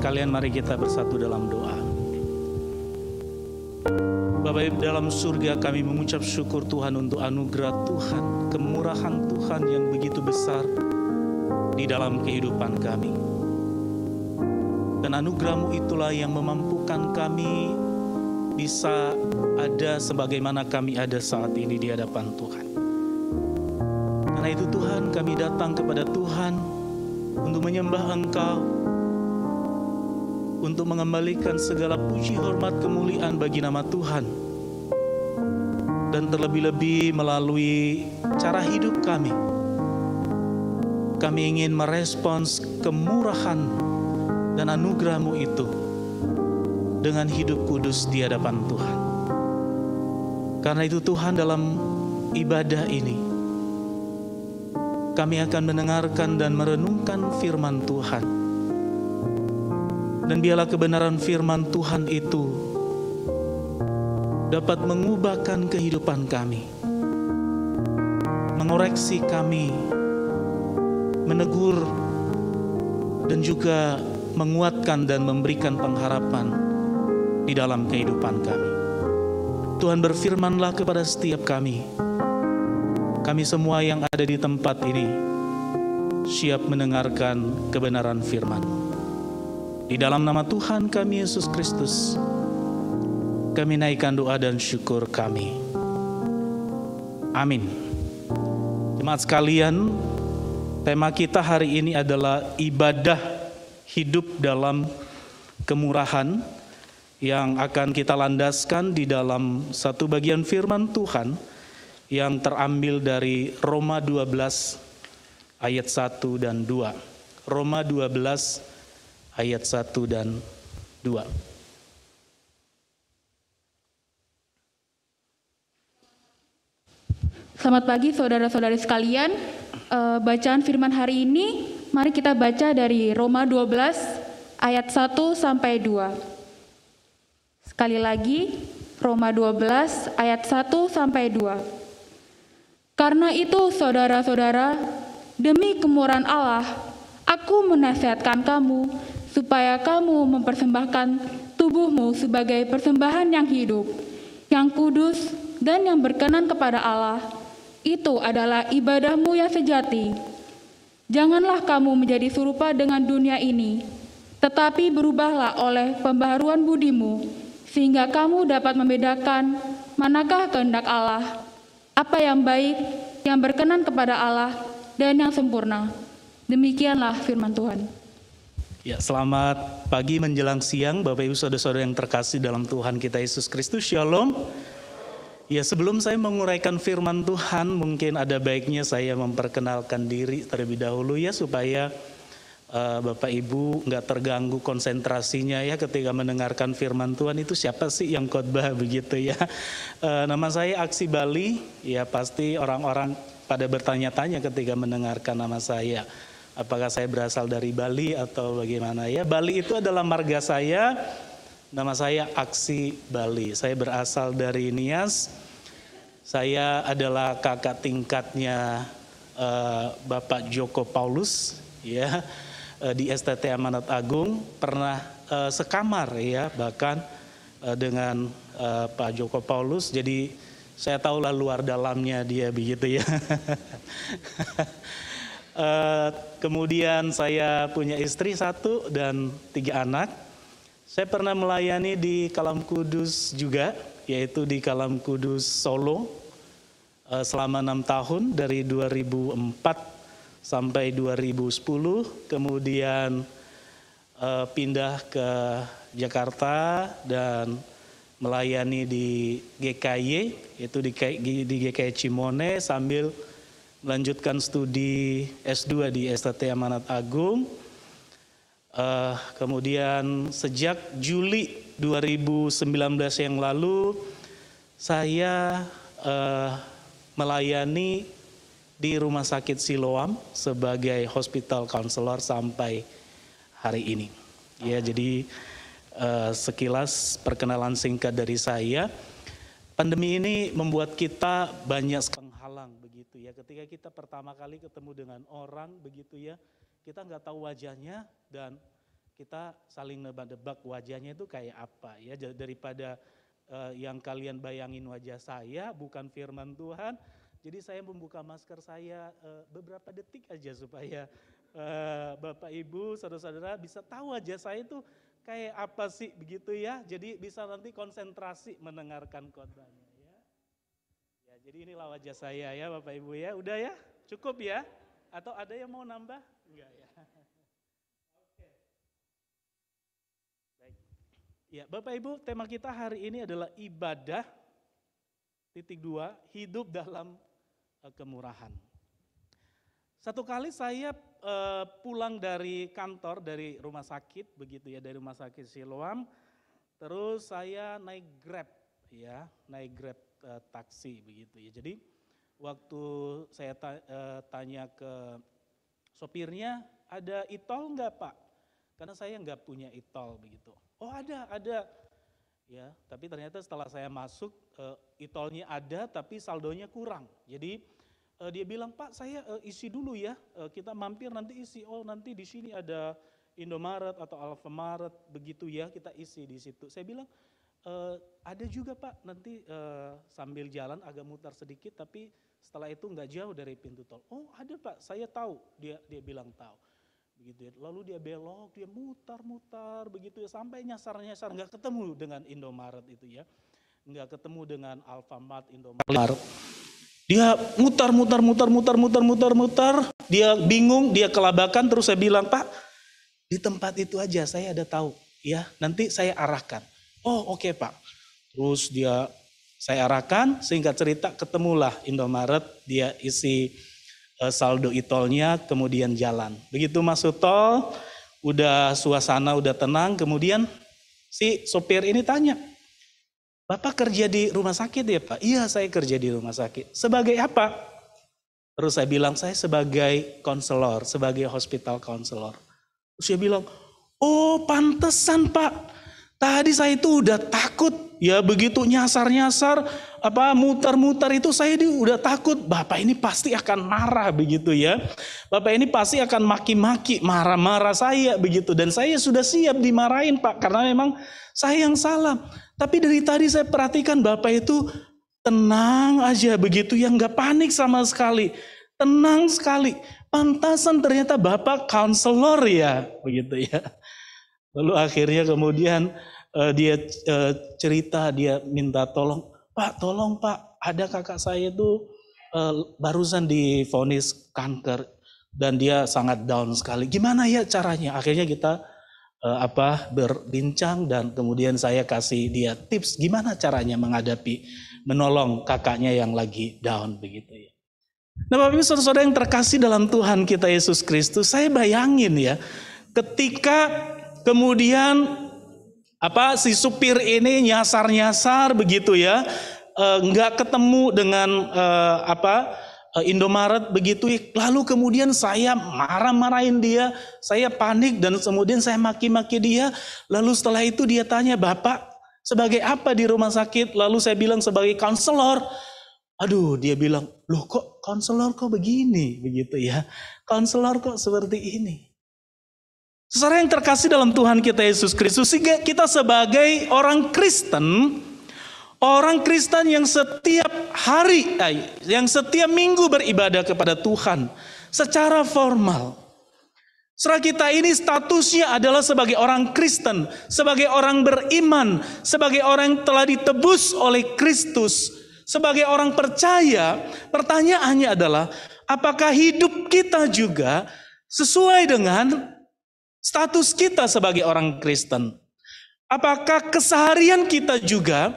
sekalian, mari kita bersatu dalam doa. Bapa Ibu dalam surga, kami mengucap syukur Tuhan untuk anugerah Tuhan, kemurahan Tuhan yang begitu besar di dalam kehidupan kami. Dan anugerah-Mu itulah yang memampukan kami bisa ada sebagaimana kami ada saat ini di hadapan Tuhan. Karena itu Tuhan, kami datang kepada Tuhan untuk menyembah Engkau, untuk mengembalikan segala puji, hormat, kemuliaan bagi nama Tuhan. Dan terlebih-lebih melalui cara hidup kami ingin merespons kemurahan dan anugerah-Mu itu dengan hidup kudus di hadapan Tuhan. Karena itu Tuhan, dalam ibadah ini kami akan mendengarkan dan merenungkan firman Tuhan. Dan biarlah kebenaran firman Tuhan itu dapat mengubahkan kehidupan kami, mengoreksi kami, menegur, dan juga menguatkan dan memberikan pengharapan di dalam kehidupan kami. Tuhan, berfirmanlah kepada setiap kami semua yang ada di tempat ini siap mendengarkan kebenaran firman. Di dalam nama Tuhan kami Yesus Kristus, kami naikkan doa dan syukur kami. Amin. Jemaat sekalian, tema kita hari ini adalah ibadah hidup dalam kemurahan, yang akan kita landaskan di dalam satu bagian firman Tuhan yang terambil dari Roma 12 ayat 1 dan 2. Roma 12 ayat 1 dan 2. Selamat pagi saudara-saudari sekalian. Bacaan firman hari ini, mari kita baca dari Roma 12 ayat 1 sampai 2. Sekali lagi, Roma 12 ayat 1 sampai 2. Karena itu saudara-saudara, demi kemurahan Allah, aku menasihatkan kamu supaya kamu mempersembahkan tubuhmu sebagai persembahan yang hidup, yang kudus, dan yang berkenan kepada Allah. Itu adalah ibadahmu yang sejati. Janganlah kamu menjadi serupa dengan dunia ini, tetapi berubahlah oleh pembaharuan budimu, sehingga kamu dapat membedakan manakah kehendak Allah, apa yang baik, yang berkenan kepada Allah, dan yang sempurna. Demikianlah firman Tuhan. Ya, selamat pagi menjelang siang Bapak Ibu Saudara-saudara yang terkasih dalam Tuhan kita Yesus Kristus. Shalom. Ya, sebelum saya menguraikan firman Tuhan, mungkin ada baiknya saya memperkenalkan diri terlebih dahulu ya, supaya Bapak Ibu nggak terganggu konsentrasinya ya ketika mendengarkan firman Tuhan. Itu siapa sih yang khotbah begitu ya. Nama saya Aksi Bali, ya pasti orang-orang pada bertanya-tanya ketika mendengarkan nama saya. Apakah saya berasal dari Bali atau bagaimana ya. Bali itu adalah marga saya, nama saya Aksi Bali. Saya berasal dari Nias, saya adalah kakak tingkatnya Bapak Joko Paulus ya. Di STT Amanat Agung, pernah sekamar ya bahkan dengan Pak Joko Paulus, jadi saya tahulah luar dalamnya dia begitu ya. Kemudian saya punya istri 1 dan 3 anak. Saya pernah melayani di Kalam Kudus juga, yaitu di Kalam Kudus Solo selama 6 tahun dari 2004 sampai 2010, kemudian pindah ke Jakarta dan melayani di GKY, yaitu di GKY Cimone, sambil melanjutkan studi S2 di STT Amanat Agung. Kemudian sejak Juli 2019 yang lalu, saya melayani di Rumah Sakit Siloam sebagai hospital counselor sampai hari ini. Ya, jadi sekilas perkenalan singkat dari saya. Pandemi ini membuat kita banyak penghalang begitu ya. Ketika kita pertama kali ketemu dengan orang begitu ya, kita nggak tahu wajahnya dan kita saling nebak-nebak wajahnya itu kayak apa ya, daripada yang kalian bayangin wajah saya bukan firman Tuhan. Jadi saya membuka masker saya beberapa detik aja supaya Bapak Ibu, saudara-saudara bisa tahu wajah saya itu kayak apa sih begitu ya. Jadi bisa nanti konsentrasi mendengarkan khotbahnya ya. Ya, jadi inilah wajah saya ya Bapak Ibu ya. Udah ya? Cukup ya? Atau ada yang mau nambah? Enggak ya. Oke. Baik. Ya, Bapak Ibu, tema kita hari ini adalah ibadah. Titik 2, hidup dalam kemurahan. Satu kali saya pulang dari kantor, dari rumah sakit begitu ya, dari rumah sakit Siloam, terus saya naik Grab ya, naik Grab taksi begitu ya. Jadi waktu saya tanya ke sopirnya, ada e-tol enggak Pak? Karena saya enggak punya e-tol begitu. Oh ada. Ya, tapi ternyata setelah saya masuk e-tolnya ada tapi saldonya kurang. Jadi dia bilang, Pak saya isi dulu ya, kita mampir nanti isi. Oh nanti di sini ada Indomaret atau Alfamaret begitu ya, kita isi di situ. Saya bilang ada juga Pak, nanti sambil jalan agak mutar sedikit tapi setelah itu nggak jauh dari pintu tol. Oh ada Pak, saya tahu, dia bilang tahu. Begitu ya. Lalu dia belok, dia mutar-mutar begitu ya, sampai nyasar-nyasar, nggak ketemu dengan Indomaret itu ya, nggak ketemu dengan Alfamart, Indomaret. Dia mutar, dia bingung, dia kelabakan, terus saya bilang, Pak di tempat itu aja saya ada tahu ya, nanti saya arahkan. Oh oke Pak. Terus saya arahkan, singkat cerita ketemulah Indomaret, dia isi saldo e-tolnya, kemudian jalan. Begitu masuk tol, udah suasana udah tenang, kemudian si sopir ini tanya, Bapak kerja di rumah sakit ya Pak? Iya saya kerja di rumah sakit. Sebagai apa? Terus saya bilang saya sebagai konselor, sebagai hospital counselor. Terus dia bilang, oh pantesan Pak. Tadi saya itu udah takut ya, begitu nyasar-nyasar, muter-muter itu saya udah takut. Bapak ini pasti akan marah begitu ya. Bapak ini pasti akan maki-maki, marah-marah saya begitu. Dan saya sudah siap dimarahin Pak, karena memang saya yang salah. Tapi dari tadi saya perhatikan Bapak itu tenang aja begitu ya, nggak panik sama sekali. Tenang sekali. Pantasan ternyata Bapak counselor ya, begitu ya. Lalu akhirnya kemudian dia cerita, dia minta tolong, Pak tolong Pak, ada kakak saya itu barusan divonis kanker dan dia sangat down sekali. Gimana ya caranya? Akhirnya kita berbincang dan kemudian saya kasih dia tips gimana caranya menolong kakaknya yang lagi down begitu ya. Nah Bapak Ibu saudara-saudara yang terkasih dalam Tuhan kita Yesus Kristus, saya bayangin ya, ketika kemudian si supir ini nyasar-nyasar begitu ya, nggak ketemu dengan Indomaret begitu, lalu kemudian saya marah-marahin dia, saya panik dan kemudian saya maki-maki dia. Lalu setelah itu dia tanya, Bapak sebagai apa di rumah sakit? Lalu saya bilang sebagai konselor. Aduh, dia bilang, loh kok konselor kok begini begitu ya, konselor kok seperti ini. Saudara yang terkasih dalam Tuhan kita Yesus Kristus, sehingga kita sebagai orang Kristen yang setiap hari, yang setiap minggu beribadah kepada Tuhan secara formal. Saudara kita ini statusnya adalah sebagai orang Kristen, sebagai orang beriman, sebagai orang yang telah ditebus oleh Kristus, sebagai orang percaya. Pertanyaannya adalah, apakah hidup kita juga sesuai dengan status kita sebagai orang Kristen? Apakah keseharian kita juga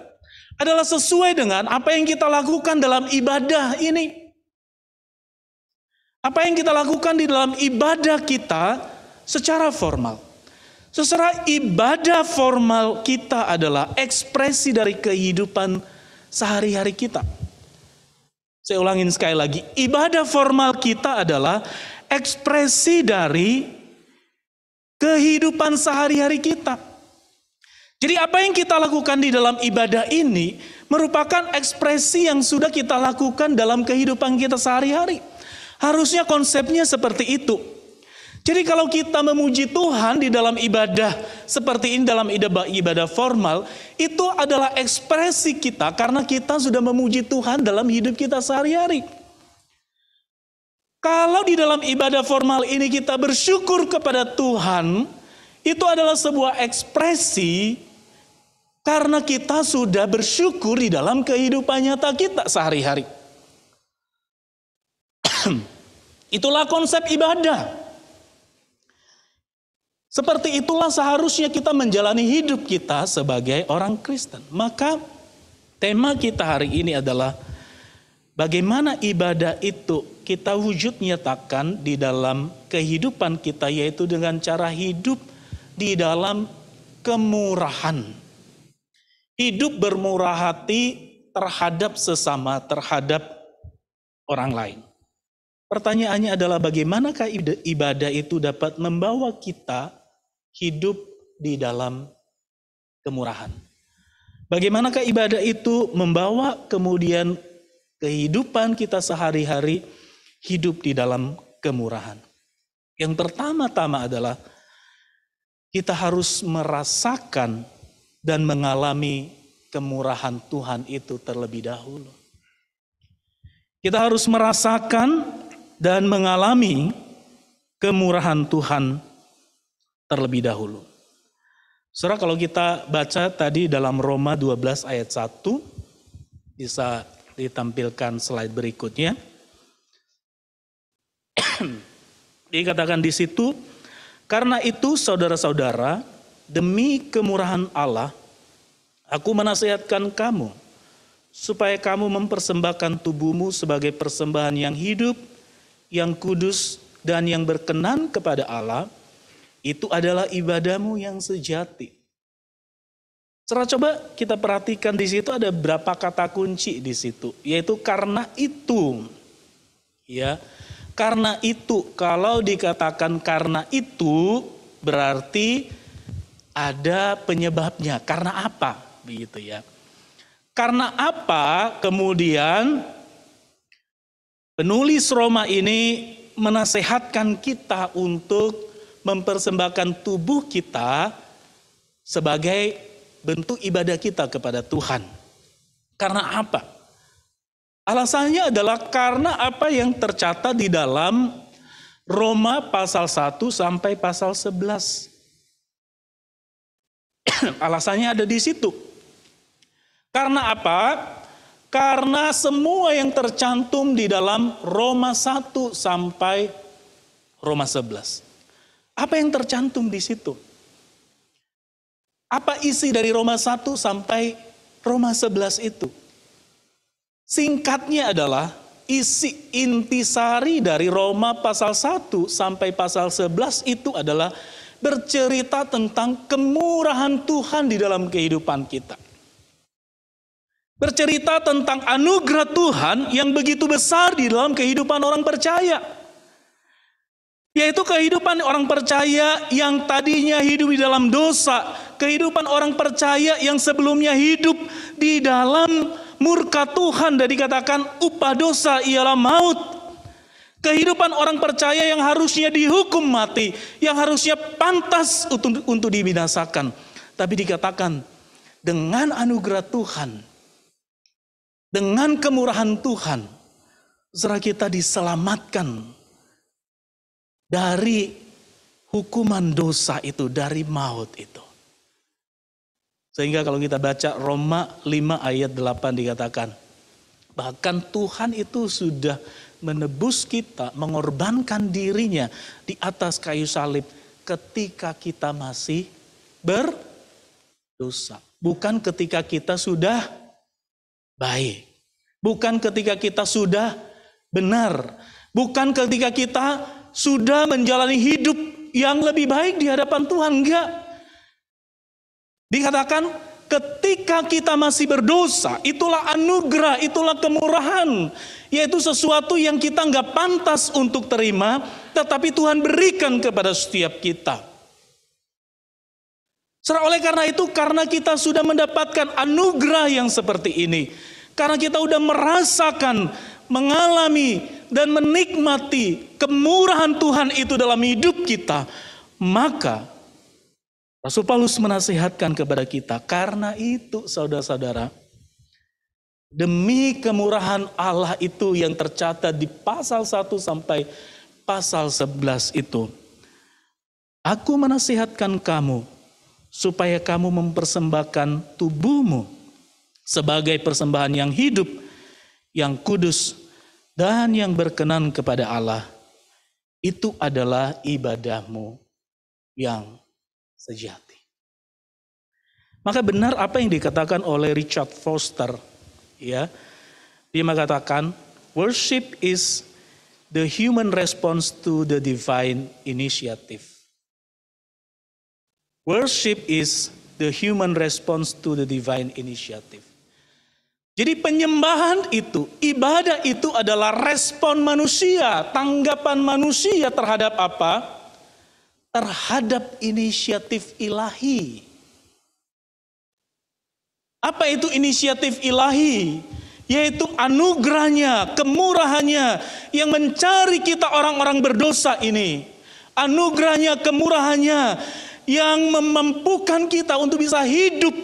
adalah sesuai dengan apa yang kita lakukan dalam ibadah ini? Apa yang kita lakukan di dalam ibadah kita secara formal? Secara ibadah formal kita adalah ekspresi dari kehidupan sehari-hari kita. Saya ulangin sekali lagi, ibadah formal kita adalah ekspresi dari kehidupan sehari-hari kita. Jadi apa yang kita lakukan di dalam ibadah ini merupakan ekspresi yang sudah kita lakukan dalam kehidupan kita sehari-hari. Harusnya konsepnya seperti itu. Jadi kalau kita memuji Tuhan di dalam ibadah seperti ini, dalam ibadah formal, itu adalah ekspresi kita karena kita sudah memuji Tuhan dalam hidup kita sehari-hari. Kalau di dalam ibadah formal ini kita bersyukur kepada Tuhan, itu adalah sebuah ekspresi karena kita sudah bersyukur di dalam kehidupan nyata kita sehari-hari. Itulah konsep ibadah. Seperti itulah seharusnya kita menjalani hidup kita sebagai orang Kristen. Maka tema kita hari ini adalah bagaimana ibadah itu kita wujud nyatakan di dalam kehidupan kita, yaitu dengan cara hidup di dalam kemurahan. Hidup bermurah hati terhadap sesama, terhadap orang lain. Pertanyaannya adalah bagaimanakah ibadah itu dapat membawa kita hidup di dalam kemurahan? Bagaimanakah ibadah itu membawa kemudian kehidupan kita sehari-hari hidup di dalam kemurahan? Yang pertama-tama adalah kita harus merasakan dan mengalami kemurahan Tuhan itu terlebih dahulu. Kita harus merasakan dan mengalami kemurahan Tuhan terlebih dahulu. Saudara, kalau kita baca tadi dalam Roma 12 ayat 1, bisa ditampilkan slide berikutnya. Dikatakan di situ, karena itu saudara-saudara, demi kemurahan Allah, aku menasihatkan kamu, supaya kamu mempersembahkan tubuhmu sebagai persembahan yang hidup, yang kudus, dan yang berkenan kepada Allah. Itu adalah ibadahmu yang sejati. Saudara, coba kita perhatikan di situ ada berapa kata kunci di situ, yaitu karena itu. Ya, karena itu. Kalau dikatakan karena itu, berarti ada penyebabnya. Karena apa? Begitu ya. Karena apa kemudian penulis Roma ini menasehatkan kita untuk mempersembahkan tubuh kita sebagai bentuk ibadah kita kepada Tuhan. Karena apa? Alasannya adalah karena apa yang tercatat di dalam Roma pasal 1 sampai pasal 11. Alasannya ada di situ. Karena apa? Karena semua yang tercantum di dalam Roma 1 sampai Roma 11. Apa yang tercantum di situ? Apa isi dari Roma 1 sampai Roma 11 itu? Singkatnya adalah isi intisari dari Roma pasal 1 sampai pasal 11 itu adalah bercerita tentang kemurahan Tuhan di dalam kehidupan kita. Bercerita tentang anugerah Tuhan yang begitu besar di dalam kehidupan orang percaya. Yaitu kehidupan orang percaya yang tadinya hidup di dalam dosa. Kehidupan orang percaya yang sebelumnya hidup di dalam murka Tuhan. Dan dikatakan upah dosa ialah maut. Kehidupan orang percaya yang harusnya dihukum mati. Yang harusnya pantas untuk dibinasakan. Tapi dikatakan dengan anugerah Tuhan, dengan kemurahan Tuhan, saudara, kita diselamatkan dari hukuman dosa itu, dari maut itu. Sehingga kalau kita baca Roma 5 ayat 8 dikatakan, bahkan Tuhan itu sudah menebus kita, mengorbankan dirinya di atas kayu salib ketika kita masih berdosa. Bukan ketika kita sudah baik. Bukan ketika kita sudah benar. Bukan ketika kita sudah menjalani hidup yang lebih baik di hadapan Tuhan. Enggak. Dikatakan ketika kita masih berdosa, itulah anugerah, itulah kemurahan. Yaitu sesuatu yang kita enggak pantas untuk terima, tetapi Tuhan berikan kepada setiap kita. Oleh karena itu, karena kita sudah mendapatkan anugerah yang seperti ini, karena kita sudah merasakan, mengalami dan menikmati kemurahan Tuhan itu dalam hidup kita, maka Rasul Paulus menasihatkan kepada kita, karena itu saudara-saudara, demi kemurahan Allah itu yang tercatat di pasal 1 sampai pasal 11 itu, aku menasihatkan kamu supaya kamu mempersembahkan tubuhmu sebagai persembahan yang hidup, yang kudus, dan yang berkenan kepada Allah. Itu adalah ibadahmu yang sejati. Maka benar apa yang dikatakan oleh Richard Foster, ya. Dia mengatakan, worship is the human response to the divine initiative. Worship is the human response to the divine initiative. Jadi penyembahan itu, ibadah itu adalah respon manusia, tanggapan manusia terhadap apa? Terhadap inisiatif ilahi. Apa itu inisiatif ilahi? Yaitu anugerahnya, kemurahannya yang mencari kita orang-orang berdosa ini. Anugerahnya, kemurahannya yang memampukan kita untuk bisa hidup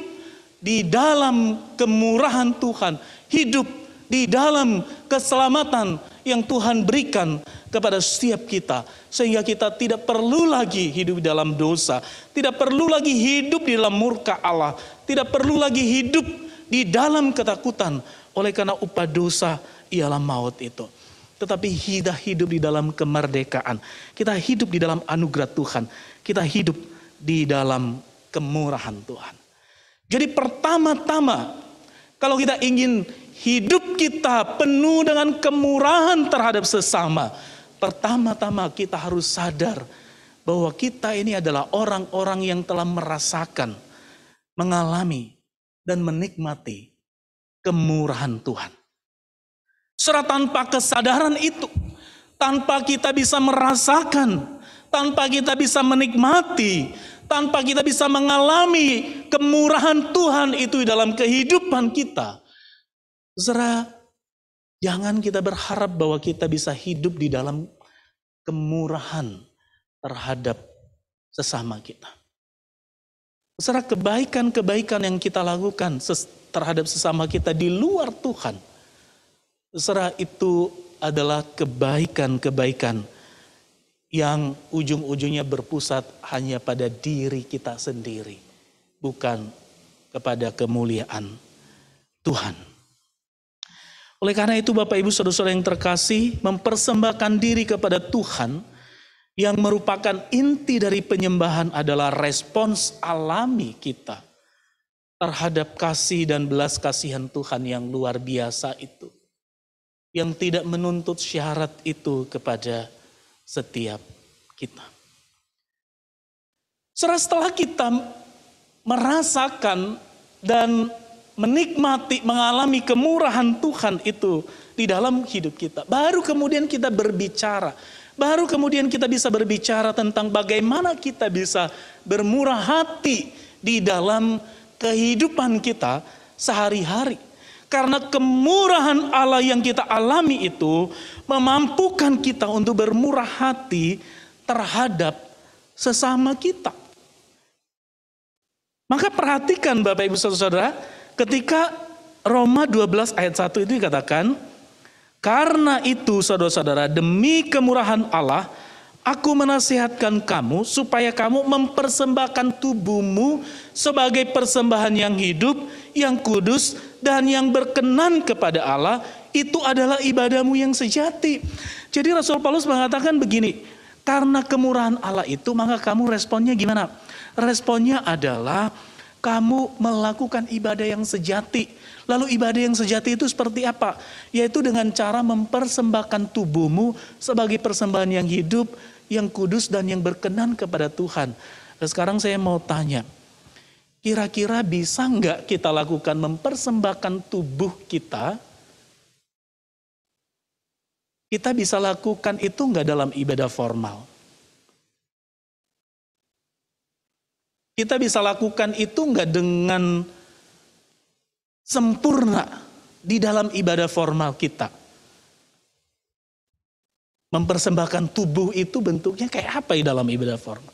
di dalam kemurahan Tuhan, hidup di dalam keselamatan yang Tuhan berikan kepada setiap kita, sehingga kita tidak perlu lagi hidup di dalam dosa, tidak perlu lagi hidup di dalam murka Allah, tidak perlu lagi hidup di dalam ketakutan, oleh karena upah dosa ialah maut itu. Tetapi kita hidup di dalam kemerdekaan, kita hidup di dalam anugerah Tuhan, kita hidup di dalam kemurahan Tuhan. Jadi pertama-tama, kalau kita ingin hidup kita penuh dengan kemurahan terhadap sesama, pertama-tama kita harus sadar bahwa kita ini adalah orang-orang yang telah merasakan, mengalami, dan menikmati kemurahan Tuhan. Serta tanpa kesadaran itu, tanpa kita bisa merasakan, tanpa kita bisa menikmati, tanpa kita bisa mengalami kemurahan Tuhan itu dalam kehidupan kita, saudara, jangan kita berharap bahwa kita bisa hidup di dalam kemurahan terhadap sesama kita. Saudara, kebaikan-kebaikan yang kita lakukan terhadap sesama kita di luar Tuhan, saudara, itu adalah kebaikan-kebaikan yang ujung-ujungnya berpusat hanya pada diri kita sendiri, bukan kepada kemuliaan Tuhan. Oleh karena itu Bapak Ibu Saudara-saudara yang terkasih, mempersembahkan diri kepada Tuhan yang merupakan inti dari penyembahan adalah respons alami kita terhadap kasih dan belas kasihan Tuhan yang luar biasa itu, yang tidak menuntut syarat itu kepada setiap kita. Setelah kita merasakan dan menikmati, mengalami kemurahan Tuhan itu di dalam hidup kita, baru kemudian kita berbicara, baru kemudian kita bisa berbicara tentang bagaimana kita bisa bermurah hati di dalam kehidupan kita sehari-hari. Karena kemurahan Allah yang kita alami itu memampukan kita untuk bermurah hati terhadap sesama kita. Maka perhatikan Bapak Ibu Saudara, ketika Roma 12 ayat 1 itu dikatakan, karena itu saudara-saudara, demi kemurahan Allah, aku menasihatkan kamu supaya kamu mempersembahkan tubuhmu sebagai persembahan yang hidup, yang kudus, dan yang berkenan kepada Allah. Itu adalah ibadahmu yang sejati. Jadi Rasul Paulus mengatakan begini, karena kemurahan Allah itu, maka kamu responnya gimana? Responnya adalah kamu melakukan ibadah yang sejati. Lalu ibadah yang sejati itu seperti apa? Yaitu dengan cara mempersembahkan tubuhmu sebagai persembahan yang hidup, yang kudus, dan yang berkenan kepada Tuhan. Dan sekarang saya mau tanya, kira-kira bisa nggak kita lakukan mempersembahkan tubuh kita? Kita bisa lakukan itu nggak dalam ibadah formal? Kita bisa lakukan itu nggak dengan sempurna di dalam ibadah formal kita? Mempersembahkan tubuh itu bentuknya kayak apa di dalam ibadah formal?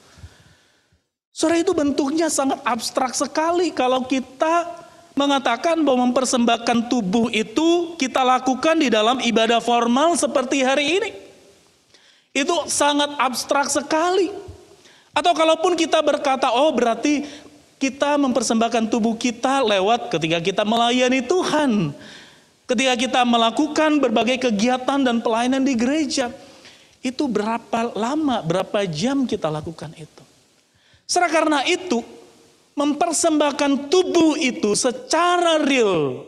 Saudara, itu bentuknya sangat abstrak sekali kalau kita mengatakan bahwa mempersembahkan tubuh itu kita lakukan di dalam ibadah formal seperti hari ini. Itu sangat abstrak sekali. Atau kalaupun kita berkata, oh berarti kita mempersembahkan tubuh kita lewat ketika kita melayani Tuhan. Ketika kita melakukan berbagai kegiatan dan pelayanan di gereja, itu berapa lama, berapa jam kita lakukan itu. Karena itu, mempersembahkan tubuh itu secara real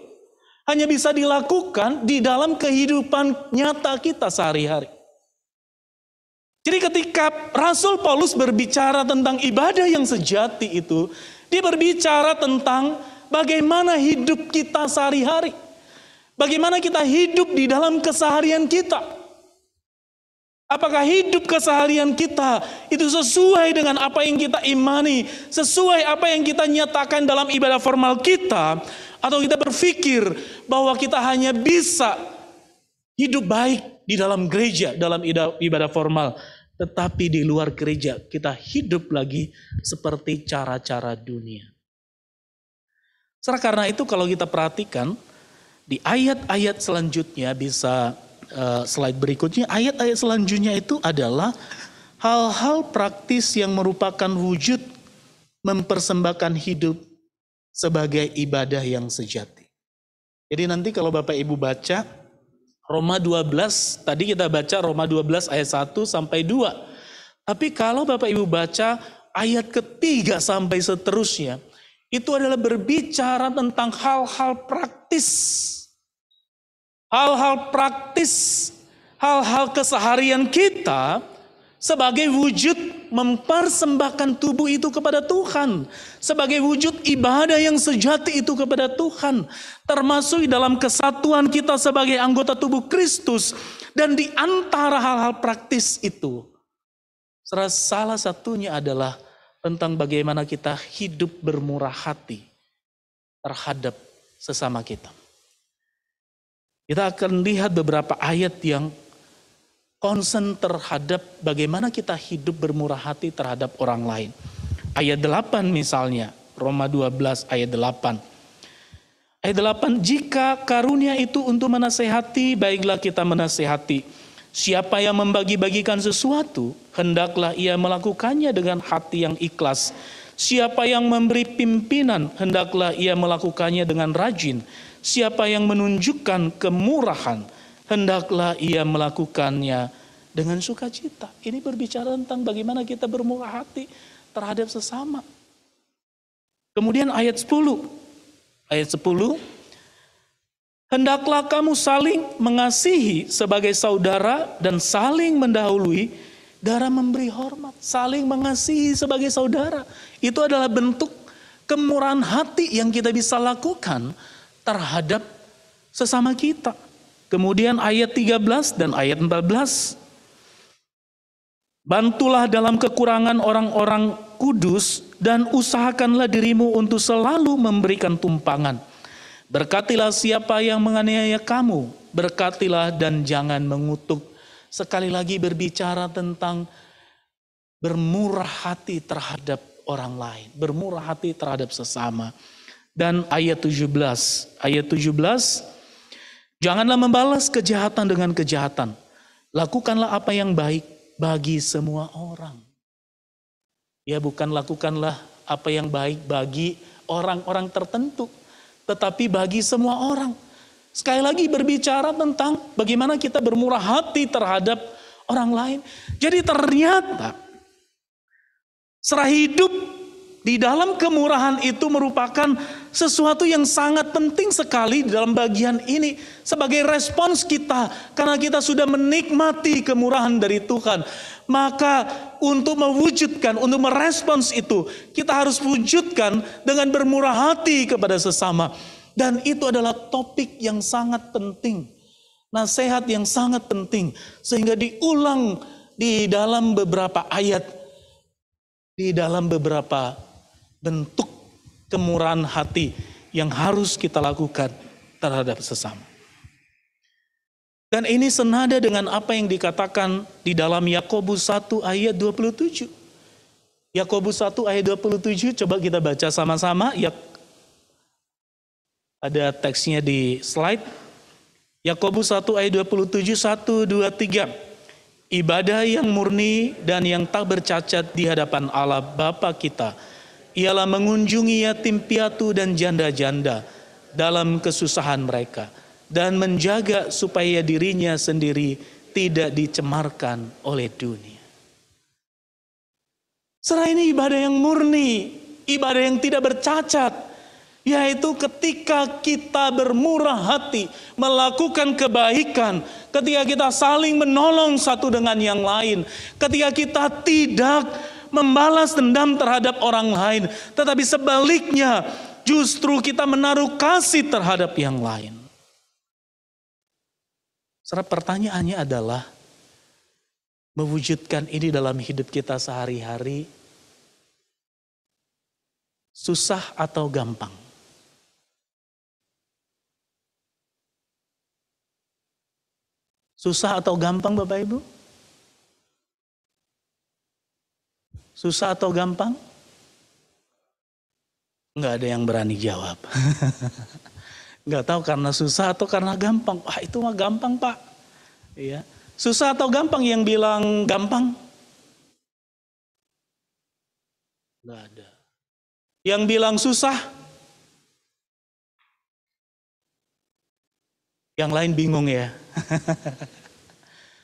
hanya bisa dilakukan di dalam kehidupan nyata kita sehari-hari. Jadi ketika Rasul Paulus berbicara tentang ibadah yang sejati itu, dia berbicara tentang bagaimana hidup kita sehari-hari. Bagaimana kita hidup di dalam keseharian kita. Apakah hidup keseharian kita itu sesuai dengan apa yang kita imani, sesuai apa yang kita nyatakan dalam ibadah formal kita, atau kita berpikir bahwa kita hanya bisa hidup baik di dalam gereja, dalam ibadah formal, tetapi di luar gereja kita hidup lagi seperti cara-cara dunia. Karena itu kalau kita perhatikan, di ayat-ayat selanjutnya bisa slide berikutnya, ayat-ayat selanjutnya itu adalah hal-hal praktis yang merupakan wujud mempersembahkan hidup sebagai ibadah yang sejati. Jadi nanti kalau Bapak Ibu baca Roma 12, tadi kita baca Roma 12 ayat 1 sampai 2. Tapi kalau Bapak Ibu baca ayat ketiga sampai seterusnya, itu adalah berbicara tentang hal-hal praktis. Hal-hal praktis, hal-hal keseharian kita sebagai wujud mempersembahkan tubuh itu kepada Tuhan. Sebagai wujud ibadah yang sejati itu kepada Tuhan. Termasuk dalam kesatuan kita sebagai anggota tubuh Kristus. Dan di antara hal-hal praktis itu, salah satunya adalah tentang bagaimana kita hidup bermurah hati terhadap sesama kita. Kita akan lihat beberapa ayat yang concern terhadap bagaimana kita hidup bermurah hati terhadap orang lain. Ayat 8 misalnya, Roma 12 ayat 8. Ayat 8, jika karunia itu untuk menasehati, baiklah kita menasehati. Siapa yang membagi-bagikan sesuatu, hendaklah ia melakukannya dengan hati yang ikhlas. Siapa yang memberi pimpinan, hendaklah ia melakukannya dengan rajin. Siapa yang menunjukkan kemurahan, hendaklah ia melakukannya dengan sukacita. Ini berbicara tentang bagaimana kita bermurah hati terhadap sesama. Kemudian ayat 10. Ayat 10. Hendaklah kamu saling mengasihi sebagai saudara dan saling mendahului dalam memberi hormat. Saling mengasihi sebagai saudara. Itu adalah bentuk kemurahan hati yang kita bisa lakukan terhadap sesama kita. Kemudian ayat 13 dan ayat 14. Bantulah dalam kekurangan orang-orang kudus dan usahakanlah dirimu untuk selalu memberikan tumpangan. Berkatilah siapa yang menganiaya kamu, berkatilah dan jangan mengutuk. Sekali lagi berbicara tentang bermurah hati terhadap orang lain, bermurah hati terhadap sesama. Dan ayat 17, janganlah membalas kejahatan dengan kejahatan. Lakukanlah apa yang baik bagi semua orang. Ya, bukan lakukanlah apa yang baik bagi orang-orang tertentu, tetapi bagi semua orang. Sekali lagi berbicara tentang bagaimana kita bermurah hati terhadap orang lain. Jadi ternyata serah hidup di dalam kemurahan itu merupakan sesuatu yang sangat penting sekali di dalam bagian ini. Sebagai respons kita, karena kita sudah menikmati kemurahan dari Tuhan. Maka untuk mewujudkan, untuk merespons itu, kita harus wujudkan dengan bermurah hati kepada sesama. Dan itu adalah topik yang sangat penting. Nasihat yang sangat penting. Sehingga diulang di dalam beberapa ayat. Di dalam beberapa bentuk kemurahan hati yang harus kita lakukan terhadap sesama. Dan ini senada dengan apa yang dikatakan di dalam Yakobus 1 ayat 27. Yakobus 1 ayat 27, coba kita baca sama-sama. Ada teksnya di slide. Yakobus 1 ayat 27, 1, 2, 3. Ibadah yang murni dan yang tak bercacat di hadapan Allah Bapa kita ialah mengunjungi yatim piatu dan janda-janda dalam kesusahan mereka, dan menjaga supaya dirinya sendiri tidak dicemarkan oleh dunia. Saudara, ini ibadah yang murni, ibadah yang tidak bercacat, yaitu ketika kita bermurah hati, melakukan kebaikan, ketika kita saling menolong satu dengan yang lain, ketika kita tidak membalas dendam terhadap orang lain, tetapi sebaliknya justru kita menaruh kasih terhadap yang lain. Saudara, pertanyaannya adalah, mewujudkan ini dalam hidup kita sehari-hari susah atau gampang? Susah atau gampang, Bapak Ibu? Susah atau gampang? Nggak ada yang berani jawab. Nggak tahu karena susah atau karena gampang. Wah, itu mah gampang, Pak. Iya. Susah atau gampang? Yang bilang gampang? Nggak ada. Yang bilang susah? Yang lain bingung ya.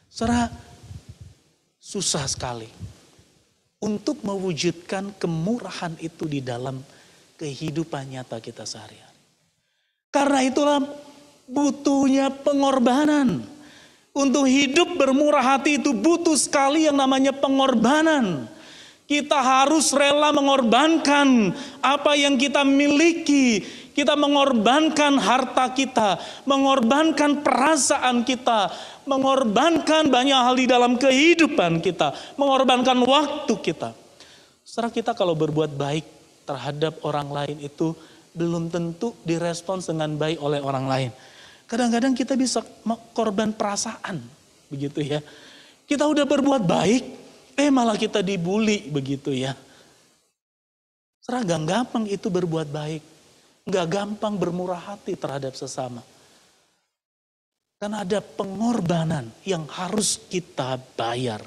Saudara, susah sekali untuk mewujudkan kemurahan itu di dalam kehidupan nyata kita sehari-hari. Karena itulah butuhnya pengorbanan. Untuk hidup bermurah hati itu butuh sekali yang namanya pengorbanan. Kita harus rela mengorbankan apa yang kita miliki. Kita mengorbankan harta kita, mengorbankan perasaan kita, mengorbankan banyak hal di dalam kehidupan kita, mengorbankan waktu kita. Setelah kita kalau berbuat baik terhadap orang lain itu belum tentu direspons dengan baik oleh orang lain. Kadang-kadang kita bisa korban perasaan, begitu ya. Kita udah berbuat baik, malah kita dibully, begitu ya. Gak gampang itu berbuat baik. Gak gampang bermurah hati terhadap sesama. Karena ada pengorbanan yang harus kita bayar.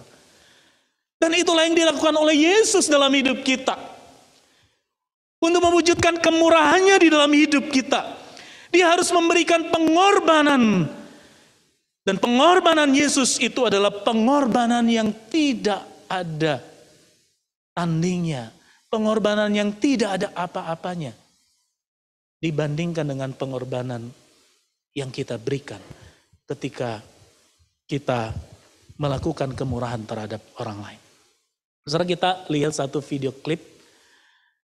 Dan itulah yang dilakukan oleh Yesus dalam hidup kita. Untuk mewujudkan kemurahannya di dalam hidup kita, Dia harus memberikan pengorbanan. Dan pengorbanan Yesus itu adalah pengorbanan yang tidak ada tandingnya. Pengorbanan yang tidak ada apa-apanya dibandingkan dengan pengorbanan yang kita berikan ketika kita melakukan kemurahan terhadap orang lain. Sekarang kita lihat satu video klip.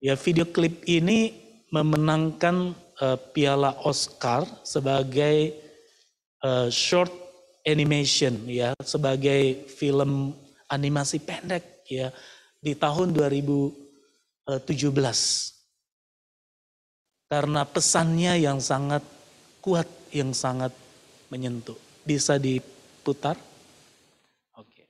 Ya, video klip ini memenangkan piala Oscar sebagai short animation, ya, sebagai film animasi pendek, ya, di tahun 2017. Karena pesannya yang sangat kuat, yang sangat menyentuh. Bisa diputar? Oke.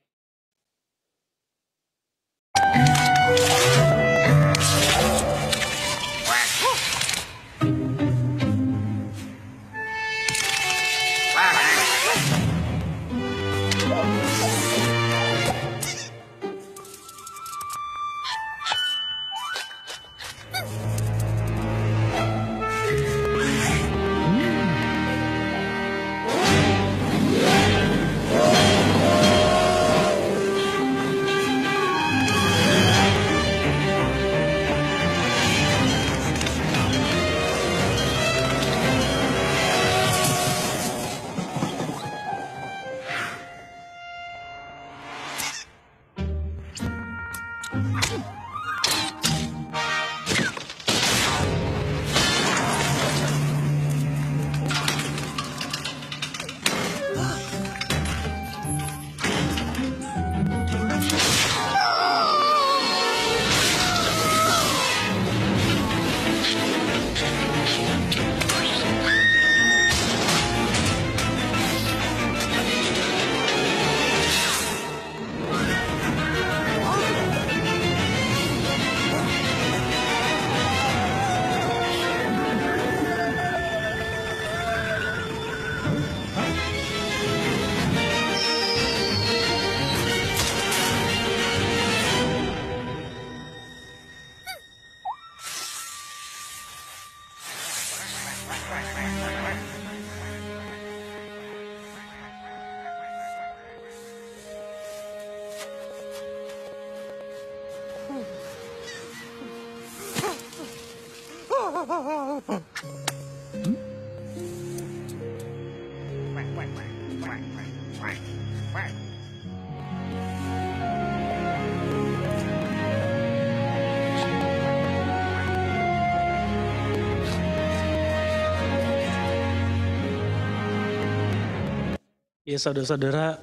Ya saudara-saudara,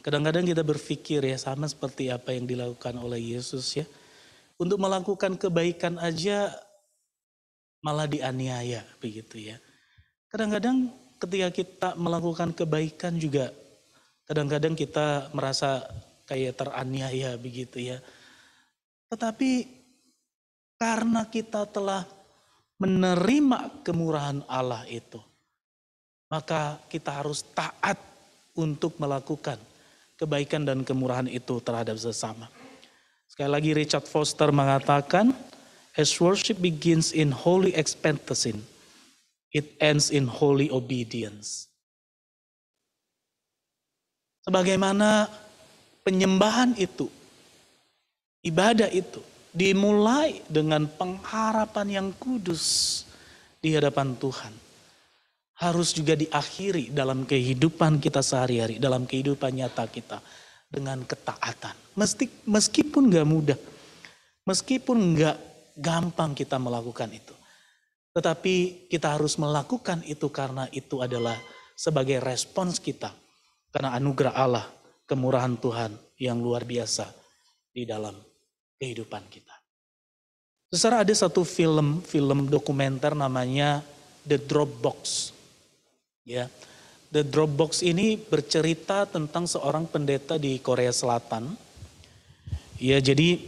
kadang-kadang kita berpikir ya sama seperti apa yang dilakukan oleh Yesus ya. Untuk melakukan kebaikan aja malah dianiaya begitu ya. Kadang-kadang ketika kita melakukan kebaikan juga kadang-kadang kita merasa kayak teraniaya begitu ya. Tetapi karena kita telah menerima kemurahan Allah itu, maka kita harus taat untuk melakukan kebaikan dan kemurahan itu terhadap sesama. Sekali lagi Richard Foster mengatakan, as worship begins in holy expectancy, it ends in holy obedience. Sebagaimana penyembahan itu, ibadah itu dimulai dengan pengharapan yang kudus di hadapan Tuhan. Harus juga diakhiri dalam kehidupan kita sehari-hari, dalam kehidupan nyata kita dengan ketaatan. Meskipun gak mudah, meskipun gak gampang kita melakukan itu. Tetapi kita harus melakukan itu karena itu adalah sebagai respons kita. Karena anugerah Allah, kemurahan Tuhan yang luar biasa di dalam kehidupan kita. Saudara, ada satu film dokumenter namanya The Dropbox. Ya, The Dropbox ini bercerita tentang seorang pendeta di Korea Selatan. Ya, jadi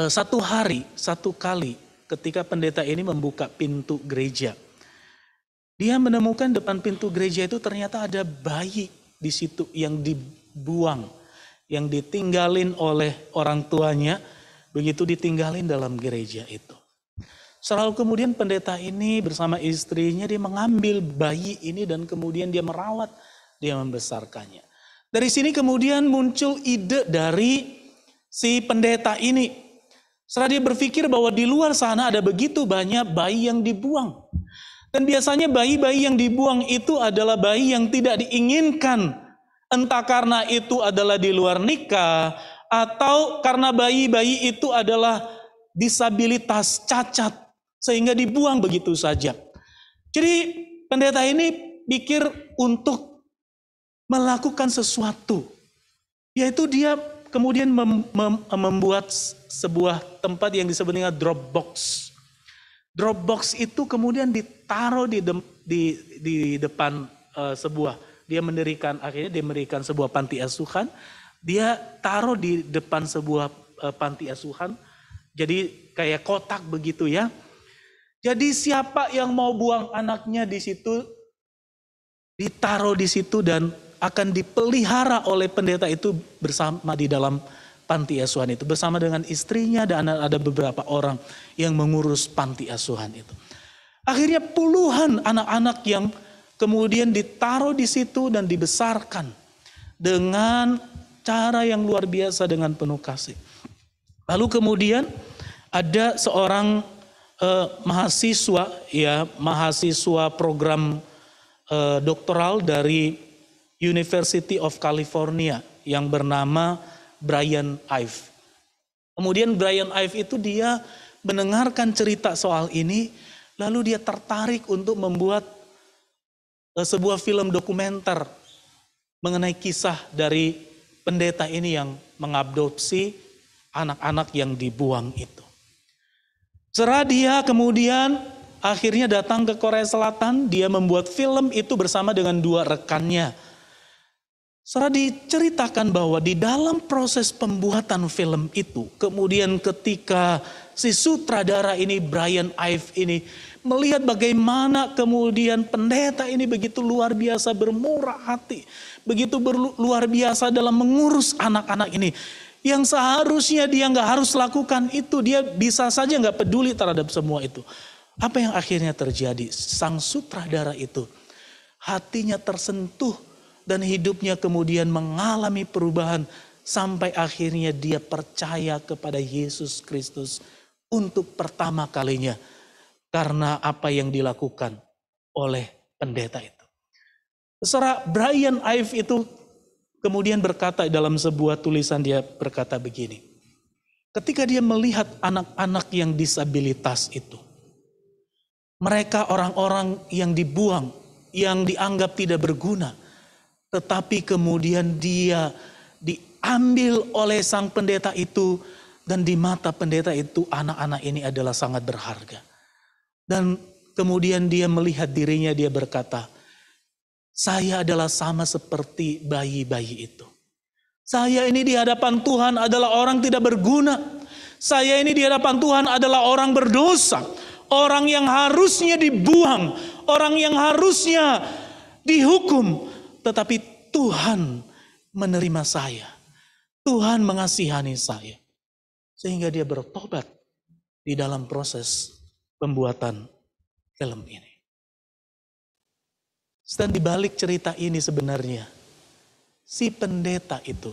satu kali ketika pendeta ini membuka pintu gereja, dia menemukan depan pintu gereja itu ternyata ada bayi di situ yang dibuang, yang ditinggalin oleh orang tuanya, begitu ditinggalin dalam gereja itu. Selalu kemudian pendeta ini bersama istrinya dia mengambil bayi ini dan kemudian dia merawat, dia membesarkannya. Dari sini kemudian muncul ide dari si pendeta ini. Setelah dia berpikir bahwa di luar sana ada begitu banyak bayi yang dibuang. Dan biasanya bayi-bayi yang dibuang itu adalah bayi yang tidak diinginkan. Entah karena itu adalah di luar nikah, atau karena bayi-bayi itu adalah disabilitas, cacat, sehingga dibuang begitu saja. Jadi pendeta ini pikir untuk melakukan sesuatu, yaitu dia kemudian membuat sebuah tempat yang disebut dengan Dropbox. Dropbox itu kemudian ditaruh di depan sebuah, akhirnya dia mendirikan sebuah panti asuhan. Dia taruh di depan sebuah panti asuhan, jadi kayak kotak begitu ya. Jadi siapa yang mau buang anaknya di situ, ditaruh di situ dan akan dipelihara oleh pendeta itu bersama di dalam panti asuhan itu. Bersama dengan istrinya dan ada beberapa orang yang mengurus panti asuhan itu. Akhirnya puluhan anak-anak yang kemudian ditaruh di situ dan dibesarkan dengan cara yang luar biasa dengan penuh kasih. Lalu kemudian ada seorang mahasiswa program doktoral dari University of California yang bernama Brian Ive. Kemudian Brian Ive itu dia mendengarkan cerita soal ini, lalu dia tertarik untuk membuat sebuah film dokumenter mengenai kisah dari pendeta ini yang mengadopsi anak-anak yang dibuang itu. Setelah dia kemudian akhirnya datang ke Korea Selatan, dia membuat film itu bersama dengan dua rekannya. Setelah diceritakan bahwa di dalam proses pembuatan film itu, kemudian ketika si sutradara ini, Brian Ive ini, melihat bagaimana kemudian pendeta ini begitu luar biasa bermurah hati, begitu luar biasa dalam mengurus anak-anak ini. Yang seharusnya dia nggak harus lakukan itu, dia bisa saja nggak peduli terhadap semua itu. Apa yang akhirnya terjadi? Sang sutradara itu hatinya tersentuh dan hidupnya kemudian mengalami perubahan sampai akhirnya dia percaya kepada Yesus Kristus untuk pertama kalinya karena apa yang dilakukan oleh pendeta itu. Setelah Brian Ive itu kemudian berkata dalam sebuah tulisan, dia berkata begini. Ketika dia melihat anak-anak yang disabilitas itu, mereka orang-orang yang dibuang, yang dianggap tidak berguna, Tetapi kemudian dia diambil oleh sang pendeta itu, dan di mata pendeta itu anak-anak ini adalah sangat berharga. Dan kemudian dia melihat dirinya, dia berkata, saya adalah sama seperti bayi-bayi itu. Saya ini di hadapan Tuhan adalah orang tidak berguna. Saya ini di hadapan Tuhan adalah orang berdosa. Orang yang harusnya dibuang. Orang yang harusnya dihukum. Tetapi Tuhan menerima saya. Tuhan mengasihani saya. Sehingga dia bertobat di dalam proses pembuatan film ini. Dan di balik cerita ini sebenarnya, si pendeta itu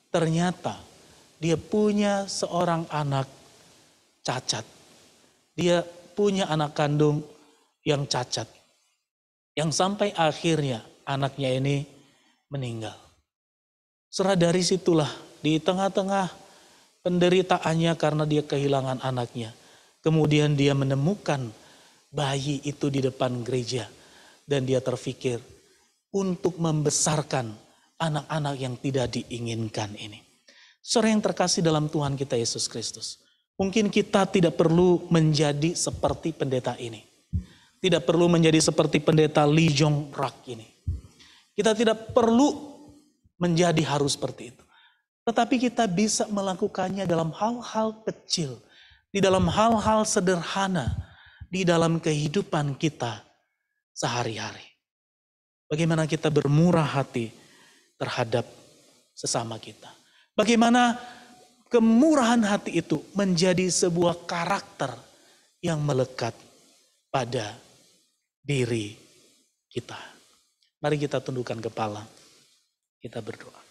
ternyata dia punya seorang anak cacat. Dia punya anak kandung yang cacat. Yang sampai akhirnya anaknya ini meninggal. Serah dari situlah, di tengah-tengah penderitaannya karena dia kehilangan anaknya. Kemudian dia menemukan bayi itu di depan gereja. Dan dia terfikir untuk membesarkan anak-anak yang tidak diinginkan ini. Saudara yang terkasih dalam Tuhan kita Yesus Kristus. Mungkin kita tidak perlu menjadi seperti pendeta ini. Tidak perlu menjadi seperti pendeta Lee Jong Rak ini. Kita tidak perlu menjadi harus seperti itu. Tetapi kita bisa melakukannya dalam hal-hal kecil. Di dalam hal-hal sederhana. Di dalam kehidupan kita sehari-hari. Bagaimana kita bermurah hati terhadap sesama kita. Bagaimana kemurahan hati itu menjadi sebuah karakter yang melekat pada diri kita. Mari kita tundukkan kepala. Kita berdoa.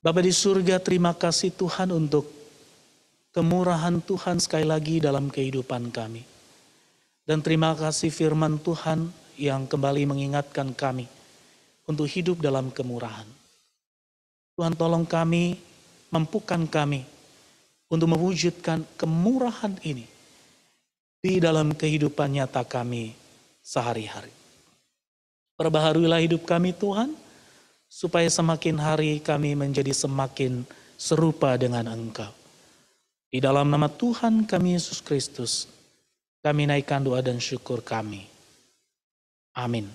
Bapa di surga, terima kasih Tuhan untuk kemurahan Tuhan sekali lagi dalam kehidupan kami. Dan terima kasih firman Tuhan yang kembali mengingatkan kami untuk hidup dalam kemurahan. Tuhan tolong kami, mampukan kami untuk mewujudkan kemurahan ini di dalam kehidupan nyata kami sehari-hari. Perbaharuilah hidup kami Tuhan, supaya semakin hari kami menjadi semakin serupa dengan Engkau. Di dalam nama Tuhan kami Yesus Kristus, kami naikkan doa dan syukur kami. Amin.